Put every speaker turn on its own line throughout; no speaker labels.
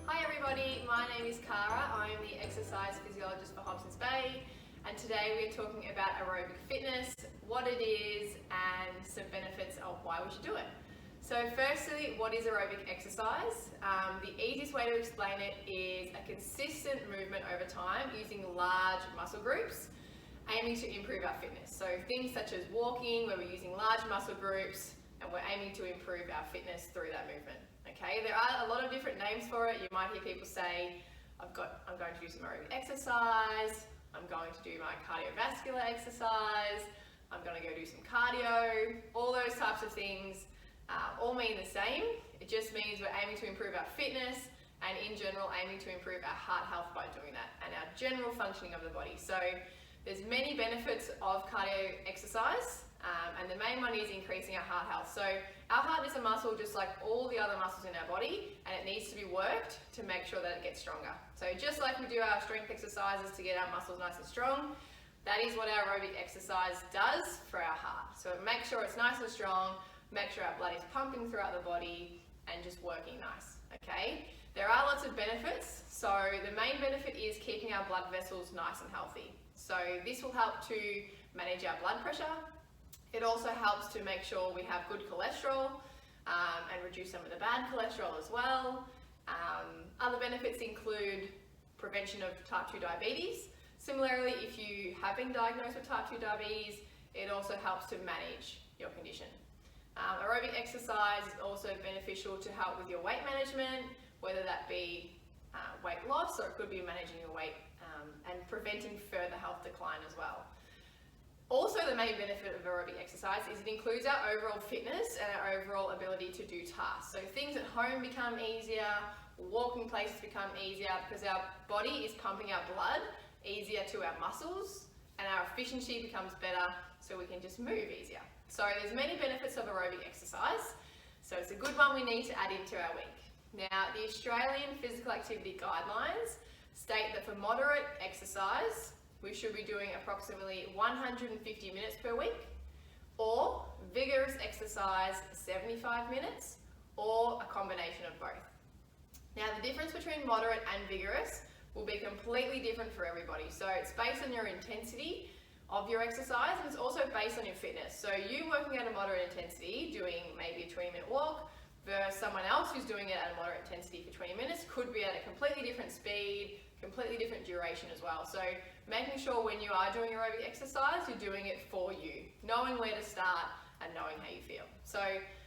Hi everybody, my name is Cara. I am the exercise physiologist for Hobsons Bay, and today we're talking about aerobic fitness, what it is and some benefits of why we should do it. So firstly, what is aerobic exercise? The easiest way to explain it is a consistent movement over time using large muscle groups aiming to improve our fitness. So things such as walking, where we're using large muscle groups and we're aiming to improve our fitness through that movement. Okay, there are a lot of different names for it. You might hear people say, I'm going to do some aerobic exercise, I'm going to do my cardiovascular exercise, I'm going to go do some cardio. All those types of things all mean the same. It just means we're aiming to improve our fitness and in general aiming to improve our heart health by doing that and our general functioning of the body. So there's many benefits of cardio exercise. And the main one is increasing our heart health. So our heart is a muscle just like all the other muscles in our body, and it needs to be worked to make sure that it gets stronger. So just like we do our strength exercises to get our muscles nice and strong, that is what our aerobic exercise does for our heart. So make sure it's nice and strong, make sure our blood is pumping throughout the body and just working nice, okay? There are lots of benefits. So the main benefit is keeping our blood vessels nice and healthy. So this will help to manage our blood pressure. It also helps to make sure we have good cholesterol and reduce some of the bad cholesterol as well. Other benefits include prevention of type 2 diabetes. Similarly, if you have been diagnosed with type 2 diabetes, it also helps to manage your condition. Aerobic exercise is also beneficial to help with your weight management, whether that be weight loss or it could be managing your weight and preventing further health decline as well. Also, the main benefit of aerobic exercise is it includes our overall fitness and our overall ability to do tasks. So things at home become easier, walking places become easier because our body is pumping our blood easier to our muscles and our efficiency becomes better so we can just move easier. So there's many benefits of aerobic exercise. So it's a good one we need to add into our week. Now, the Australian Physical Activity Guidelines state that for moderate exercise, we should be doing approximately 150 minutes per week, or vigorous exercise 75 minutes, or a combination of both. Now the difference between moderate and vigorous will be completely different for everybody. So it's based on your intensity of your exercise and it's also based on your fitness. So you working at a moderate intensity, doing maybe a 20-minute walk, versus someone else who's doing it at a moderate intensity for 20 minutes could be at a completely different speed, completely different duration as well. So making sure when you are doing aerobic exercise, you're doing it for you, knowing where to start and knowing how you feel. So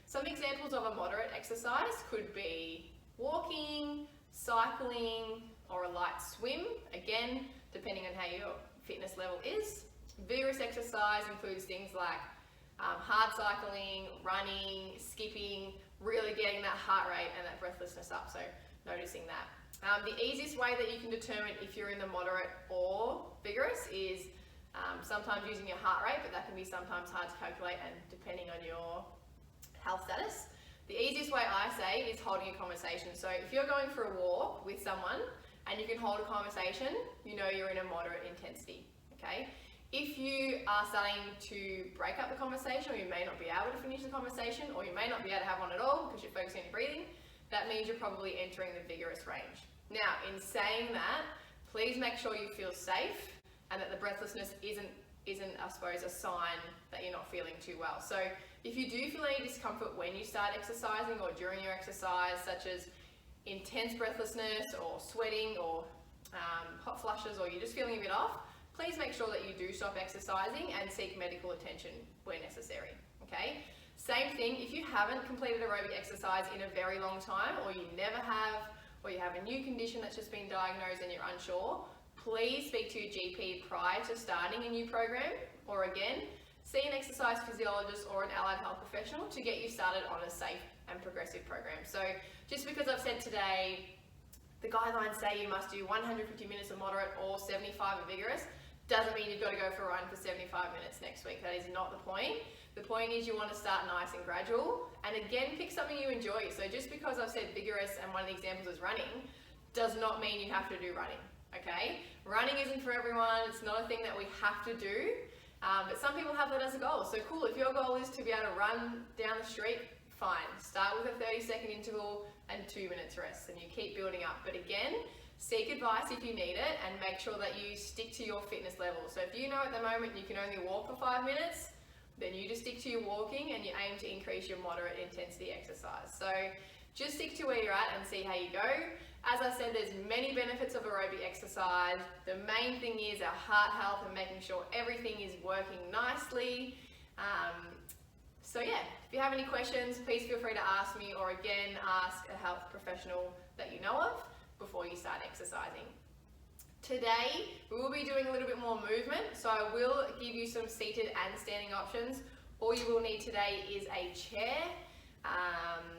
some examples of a moderate exercise could be walking, cycling, or a light swim, again, depending on how your fitness level is. Vigorous exercise includes things like hard cycling, running, skipping, really getting that heart rate and that breathlessness up, so noticing that. The easiest way that you can determine if you're in the moderate or vigorous is sometimes using your heart rate, but that can be sometimes hard to calculate and depending on your health status. The easiest way I say is holding a conversation. So if you're going for a walk with someone and you can hold a conversation, you know you're in a moderate intensity, okay? If you are starting to break up the conversation, or you may not be able to finish the conversation, or you may not be able to have one at all because you're focusing on your breathing, that means you're probably entering the vigorous range. Now, in saying that, please make sure you feel safe and that the breathlessness isn't I suppose, a sign that you're not feeling too well. So if you do feel any discomfort when you start exercising or during your exercise, such as intense breathlessness or sweating or hot flushes, or you're just feeling a bit off, please make sure that you do stop exercising and seek medical attention where necessary, okay? Same thing, if you haven't completed aerobic exercise in a very long time, or you never have, or you have a new condition that's just been diagnosed and you're unsure, please speak to your GP prior to starting a new program, or again, see an exercise physiologist or an allied health professional to get you started on a safe and progressive program. So just because I've said today, the guidelines say you must do 150 minutes of moderate or 75 of vigorous, doesn't mean you've got to go for a run for 75 minutes next week. That is not the point. The point is you want to start nice and gradual, and again, pick something you enjoy. So just because I've said vigorous and one of the examples is running, does not mean you have to do running, okay? Running isn't for everyone. It's not a thing that we have to do, but some people have that as a goal. So cool, if your goal is to be able to run down the street fine. Start with a 30-second interval and 2 minutes rest, and you keep building up. But again, seek advice if you need it, and make sure that you stick to your fitness level. So if you know at the moment you can only walk for 5 minutes, then you just stick to your walking and you aim to increase your moderate intensity exercise. So just stick to where you're at and see how you go. As I said, there's many benefits of aerobic exercise. The main thing is our heart health and making sure everything is working nicely. So yeah, if you have any questions, please feel free to ask me, or again, ask a health professional that you know of before you start exercising. Today, we will be doing a little bit more movement, so I will give you some seated and standing options. All you will need today is a chair.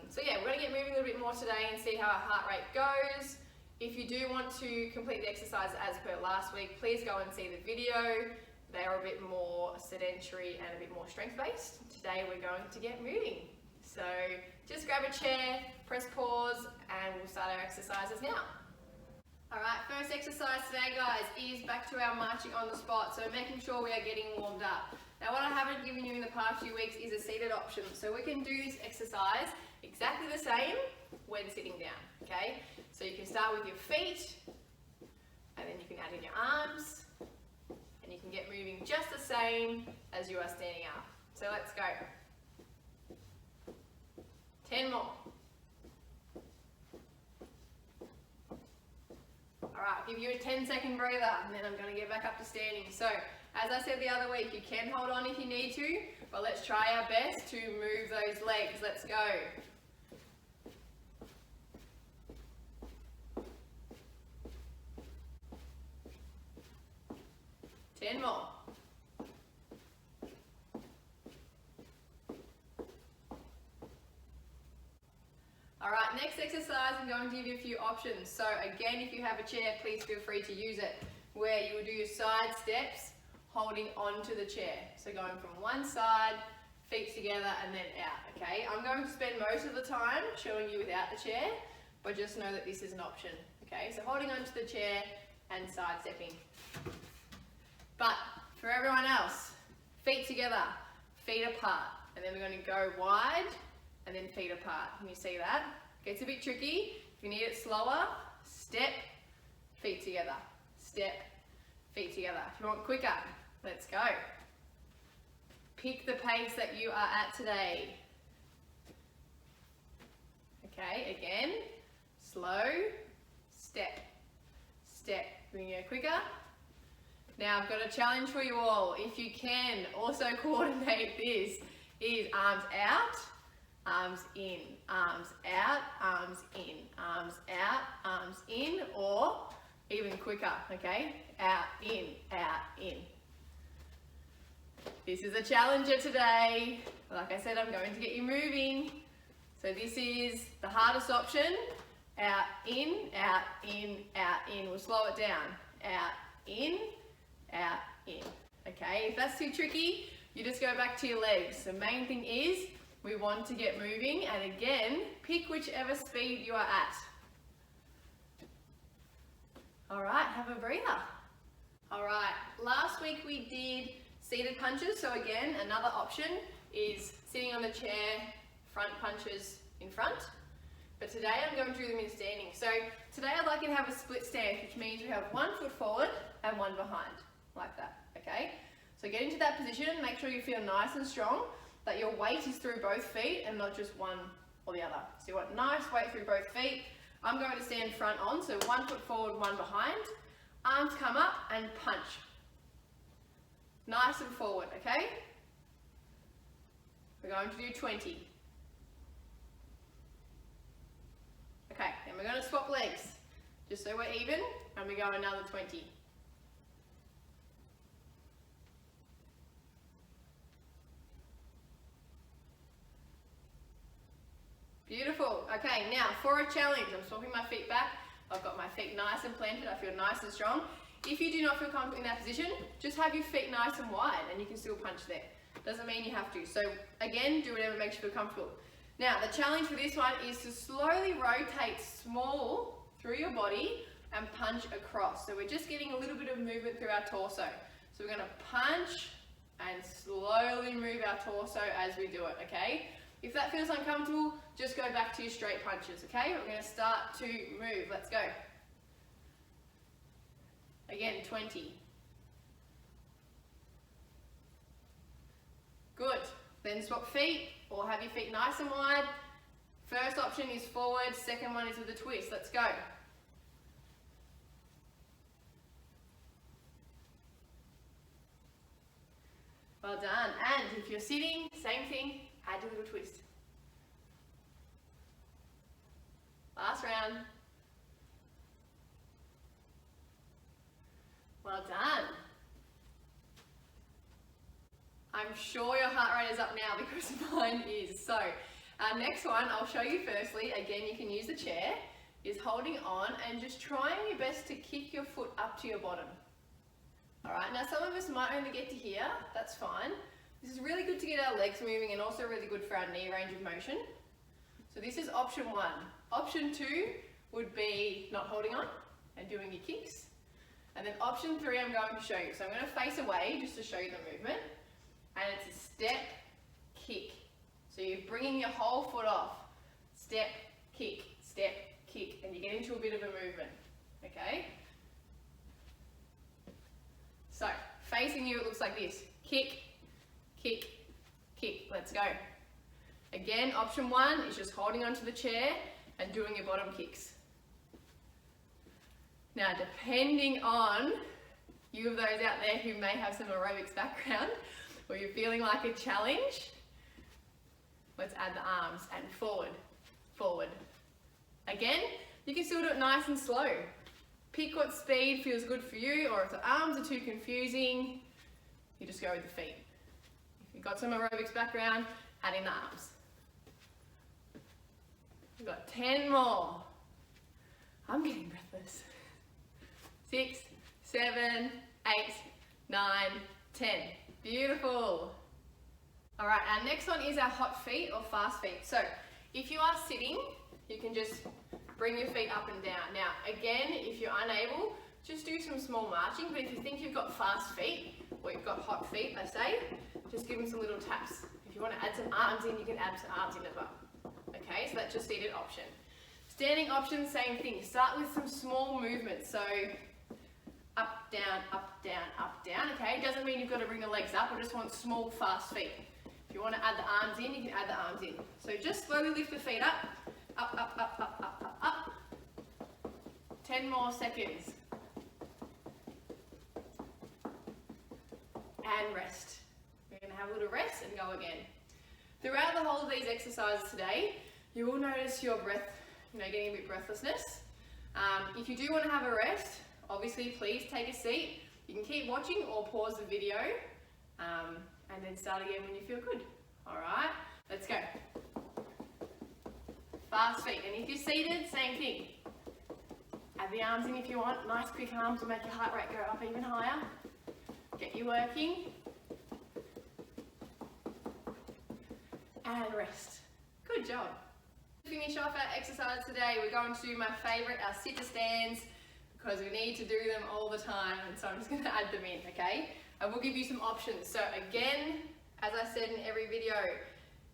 So yeah, we're going to get moving a little bit more today and see how our heart rate goes. If you do want to complete the exercise as per last week, please go and see the video. They are a bit more sedentary and a bit more strength-based. Today we're going to get moving. So just grab a chair, press pause, and we'll start our exercises now. Alright, first exercise today, guys, is back to our marching on the spot. So making sure we are getting warmed up. Now what I haven't given you in the past few weeks is a seated option. So we can do this exercise exactly the same when sitting down, okay? So you can start with your feet, and then you can add in your arms, and you can get moving just the same as you are standing up. So let's go. 10 more. Alright, I'll give you a 10-second breather, and then I'm going to get back up to standing. So, as I said the other week, you can hold on if you need to, but let's try our best to move those legs. Let's go. 10 more. Alright, next exercise, I'm going to give you a few options. So again, if you have a chair, please feel free to use it, where you will do your side steps holding onto the chair. So going from one side, feet together, and then out, okay? I'm going to spend most of the time showing you without the chair, but just know that this is an option, okay? So holding onto the chair and side stepping. But for everyone else, feet together, feet apart, and then we're going to go wide and then feet apart. Can you see that? Gets a bit tricky. If you need it slower, step, feet together, step, feet together. If you want quicker, let's go. Pick the pace that you are at today. Okay, again, slow, step, step. Bring it quicker. Now I've got a challenge for you all. If you can also coordinate this, is arms out, arms in, arms out, arms in, arms out, arms in, or even quicker, okay? Out, in, out, in. This is a challenger today. Like I said, I'm going to get you moving. So this is the hardest option. Out, in, out, in, out, in. We'll slow it down. Out, in, out, in. Okay, if that's too tricky, you just go back to your legs. The main thing is we want to get moving, and again, pick whichever speed you are at. All right, have a breather. All right, last week we did seated punches. So again, another option is sitting on the chair, front punches in front. But today I'm going to do them in standing. So today I'd like you to have a split stance, which means we have one foot forward and one behind, like that, okay? So get into that position, make sure you feel nice and strong, that your weight is through both feet and not just one or the other. So you want nice weight through both feet. I'm going to stand front on, so one foot forward, one behind. Arms come up and punch. Nice and forward, okay? We're going to do 20. Okay, then we're going to swap legs, just so we're even, and we go another 20. Beautiful. Okay, now for a challenge, I'm swapping my feet back. I've got my feet nice and planted. I feel nice and strong. If you do not feel comfortable in that position, just have your feet nice and wide and you can still punch there. Doesn't mean you have to. So again, do whatever makes you feel comfortable. Now, the challenge for this one is to slowly rotate small through your body and punch across. So we're just getting a little bit of movement through our torso. So we're going to punch and slowly move our torso as we do it, okay? If that feels uncomfortable, just go back to your straight punches, okay? We're going to start to move. Let's go. Again, 20. Good. Then swap feet or have your feet nice and wide. First option is forward, second one is with a twist. Let's go. Well done. And if you're sitting, same thing, add your little twist. Last round. Well done. I'm sure your heart rate is up now because mine is. So, next one I'll show you firstly. Again, you can use the chair. Is holding on and just trying your best to kick your foot up to your bottom. Alright, now some of us might only get to here. That's fine. This is really good to get our legs moving and also really good for our knee range of motion. So this is option 1. Option 2 would be not holding on and doing your kicks. And then option 3 I'm going to show you. So I'm going to face away just to show you the movement. And it's a step, kick. So you're bringing your whole foot off. Step, kick, and you get into a bit of a movement. Okay? So, facing you it looks like this. Kick, kick, kick. Let's go. Again, option 1 is just holding onto the chair and doing your bottom kicks. Now, depending on you of those out there who may have some aerobics background, or you're feeling like a challenge, let's add the arms and forward, forward. Again, you can still do it nice and slow. Pick what speed feels good for you, or if the arms are too confusing, you just go with the feet. If you've got some aerobics background, add in the arms. We've got 10 more. I'm getting breathless. 6, 7, 8, 9, 10. Beautiful. All right, our next one is our hot feet or fast feet. So if you are sitting, you can just bring your feet up and down. Now, again, if you're unable, just do some small marching, but if you think you've got fast feet, or you've got hot feet, I say, just give them some little taps. If you want to add some arms in, you can add some arms in as well. Okay, so that's your seated option. Standing option, same thing. Start with some small movements. So up, down, up, down, up, down. Okay, doesn't mean you've got to bring the legs up. I just want small, fast feet. If you want to add the arms in, you can add the arms in. So just slowly lift the feet up. Up, up, up, up, up, up, up. 10 more seconds. And rest. We're going to have a little rest and go again. Throughout the whole of these exercises today, you will notice your breath, getting a bit breathlessness. If you do want to have a rest, obviously please take a seat. You can keep watching or pause the video and then start again when you feel good. All right, let's go. Fast feet, and if you're seated, same thing. Add the arms in if you want. Nice quick arms will make your heart rate go up even higher. Get you working. And rest. Good job. To finish off our exercise today, we're going to do my favourite, our Superstands, because we need to do them all the time, and so I'm just going to add them in, okay? And we'll give you some options. So again, as I said in every video,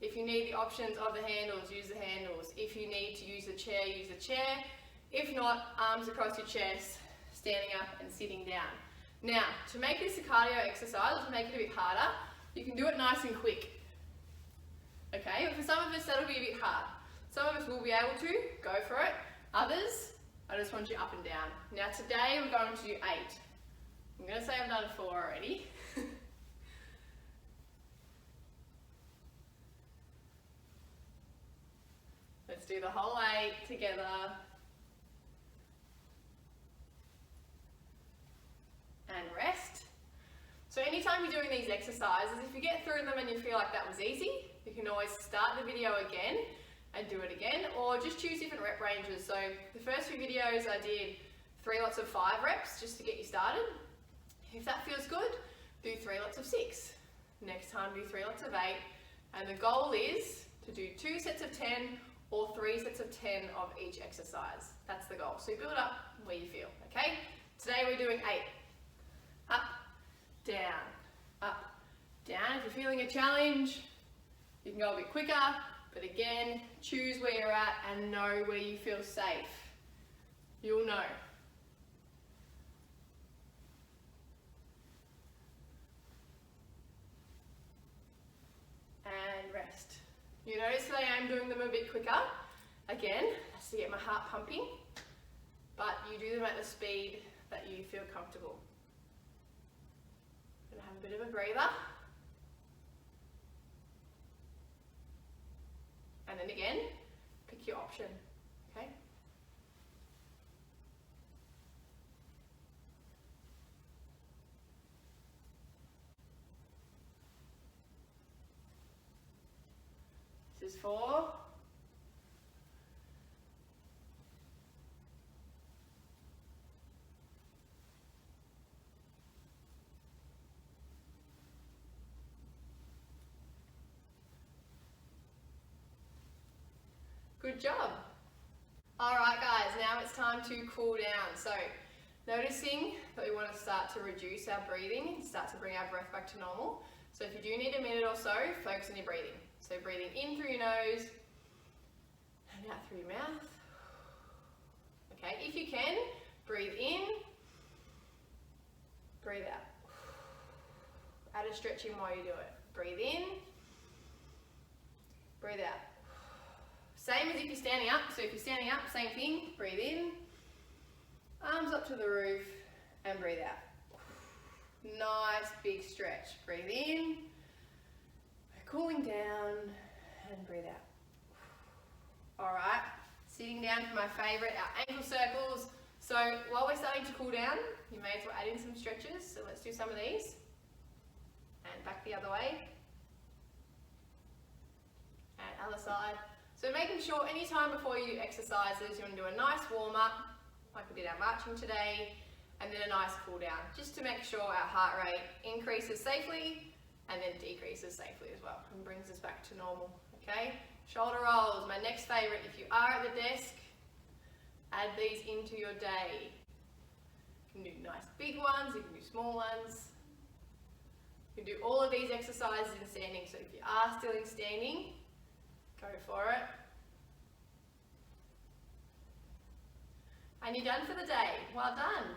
if you need the options of the handles, use the handles. If you need to use the chair, use the chair. If not, arms across your chest, standing up and sitting down. Now, to make this a cardio exercise, to make it a bit harder, you can do it nice and quick. Okay, but for some of us that'll be a bit hard. Some of us will be able to, go for it. Others, I just want you up and down. Now today we're going to do 8. I'm going to say I've done 4 already. Let's do the whole 8 together. And rest. So anytime you're doing these exercises, if you get through them and you feel like that was easy, you can always start the video again and do it again, or just choose different rep ranges. So the first few videos I did 3 lots of 5 reps just to get you started. If that feels good, do 3 lots of 6. Next time do 3 lots of 8. And the goal is to do 2 sets of 10 or 3 sets of 10 of each exercise. That's the goal. So you build up where you feel, okay? Today we're doing 8. Up, down, up, down. If you're feeling a challenge, you can go a bit quicker, But again, choose where you're at and know where you feel safe. You'll know. And rest. You notice that I am doing them a bit quicker. Again, that's to get my heart pumping. But you do them at the speed that you feel comfortable. I'm gonna have a bit of a breather. And then again, pick your option, okay? This is 4. Good job. All right guys, now it's time to cool down. So noticing that we want to start to reduce our breathing and start to bring our breath back to normal. So if you do need a minute or so, focus on your breathing. So breathing in through your nose and out through your mouth. Okay, if you can, breathe in, breathe out. Add a stretching while you do it. Breathe in, breathe out. Same as if you're standing up. So if you're standing up, same thing. Breathe in, arms up to the roof, and breathe out. Nice big stretch. Breathe in, cooling down, and breathe out. All right, sitting down for my favorite, our ankle circles. So while we're starting to cool down, you may as well add in some stretches. So let's do some of these. And back the other way. And other side. So making sure anytime before you do exercises, you want to do a nice warm up, like we did our marching today, and then a nice cool down, just to make sure our heart rate increases safely and then decreases safely as well, and brings us back to normal, okay? Shoulder rolls, my next favorite. If you are at the desk, add these into your day. You can do nice big ones, you can do small ones. You can do all of these exercises in standing, so if you are still in standing, go for it. And you're done for the day. Well done.